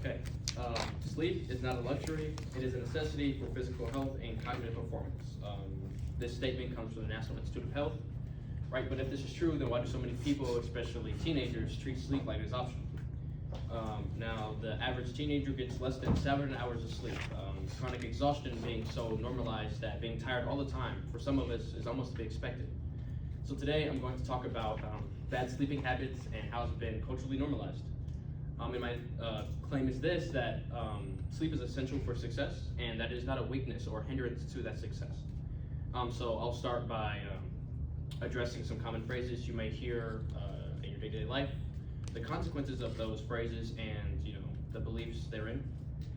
Okay, sleep is not a luxury, it is a necessity for physical health and cognitive performance. This statement comes from the National Institute of Health, right? But if this is true, then why do so many people, especially teenagers, treat sleep like it's optional? Now, the average teenager gets less than 7 hours of sleep. Chronic exhaustion being so normalized that being tired all the time, for some of us, is almost to be expected. So today, I'm going to talk about bad sleeping habits and how it's been culturally normalized. And my claim is this, that sleep is essential for success, and that is not a weakness or hindrance to that success. So I'll start by addressing some common phrases you may hear in your day-to-day life, the consequences of those phrases, and the beliefs therein.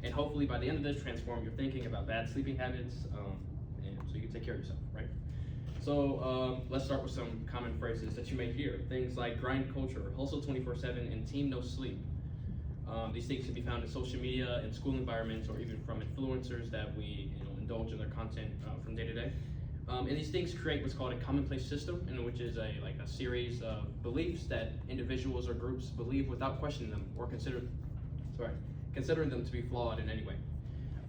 And hopefully by the end of this, transform your thinking about bad sleeping habits, and so you can take care of yourself, right? So let's start with some common phrases that you may hear. Things like grind culture, hustle 24/7, and team no sleep. These things can be found in social media and school environments, or even from influencers that we indulge in their content from day to day. And these things create what's called a commonplace system, in which is a series of beliefs that individuals or groups believe without questioning them or considering them to be flawed in any way.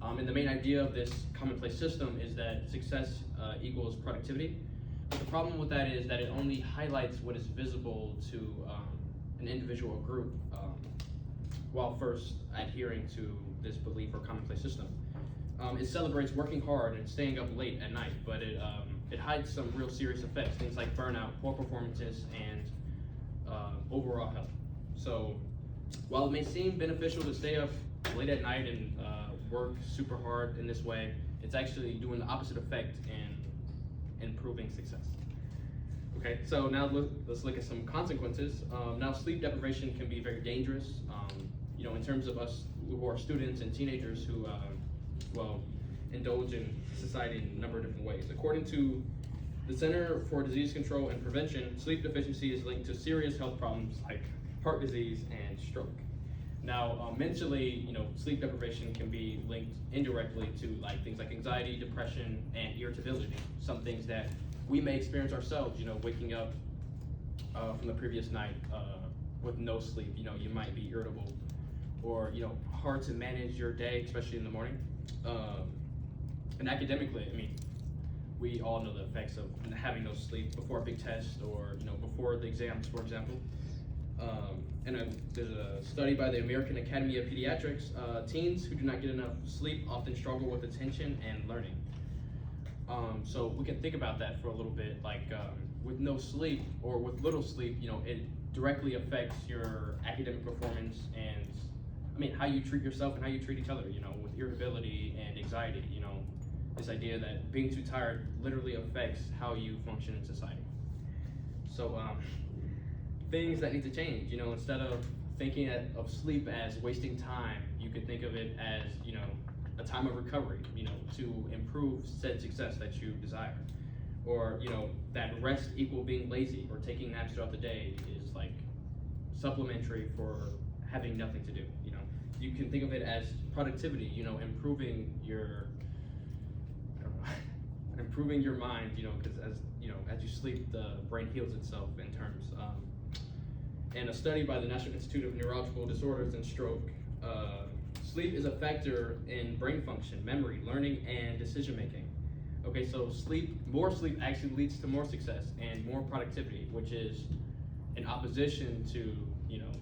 And the main idea of this commonplace system is that success equals productivity. But the problem with that is that it only highlights what is visible to an individual or group, while first adhering to this belief or commonplace system. It celebrates working hard and staying up late at night, but it hides some real serious effects, things like burnout, poor performances, and overall health. So while it may seem beneficial to stay up late at night and work super hard in this way, it's actually doing the opposite effect and improving success. Okay, so now let's look at some consequences. Now, sleep deprivation can be very dangerous. In terms of us who are students and teenagers who, indulge in society in a number of different ways. According to the Center for Disease Control and Prevention, sleep deficiency is linked to serious health problems like heart disease and stroke. Now, mentally, sleep deprivation can be linked indirectly to things like anxiety, depression, and irritability. Some things that we may experience ourselves, waking up from the previous night with no sleep. You might be irritable, or hard to manage your day, especially in the morning. And academically, we all know the effects of having no sleep before a big test, or before the exams, for example. There's a study by the American Academy of Pediatrics. Teens who do not get enough sleep often struggle with attention and learning. So we can think about that for a little bit. With no sleep or with little sleep, it directly affects your academic performance and how you treat yourself and how you treat each other. With irritability and anxiety. This idea that being too tired literally affects how you function in society. So things that need to change. Instead of thinking of sleep as wasting time, you could think of it as a time of recovery. To improve said success that you desire. Or that rest equal being lazy, or taking naps throughout the day is supplementary for having nothing to do. You can think of it as productivity. Improving your mind. Because as you sleep, the brain heals itself in terms. And a study by the National Institute of Neurological Disorders and Stroke, sleep is a factor in brain function, memory, learning, and decision making. Okay, so more sleep actually leads to more success and more productivity, which is in opposition to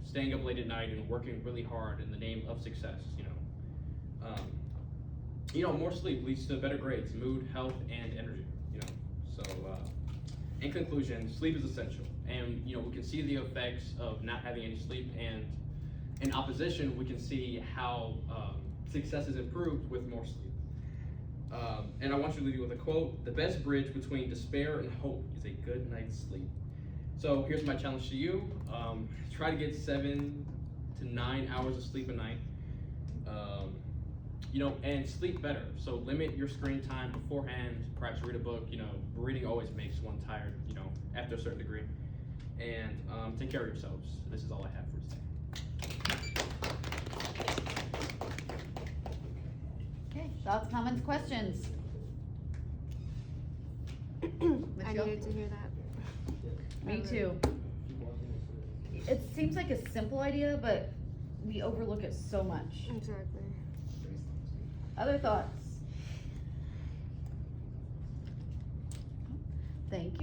staying up late at night and working really hard in the name of success. More sleep leads to better grades, mood, health, and energy. So in conclusion, sleep is essential, and we can see the effects of not having any sleep, and in opposition, we can see how success is improved with more sleep. And I want you to leave you with a quote: "The best bridge between despair and hope is a good night's sleep." So here's my challenge to you: try to get 7 to 9 hours of sleep a night. And sleep better. So limit your screen time beforehand. Perhaps read a book. Reading always makes one tired. After a certain degree. And take care of yourselves. This is all I have for today. Okay, thoughts, comments, questions? I needed to hear that. Me too. It seems like a simple idea, but we overlook it so much. Exactly. Other thoughts? Thank you.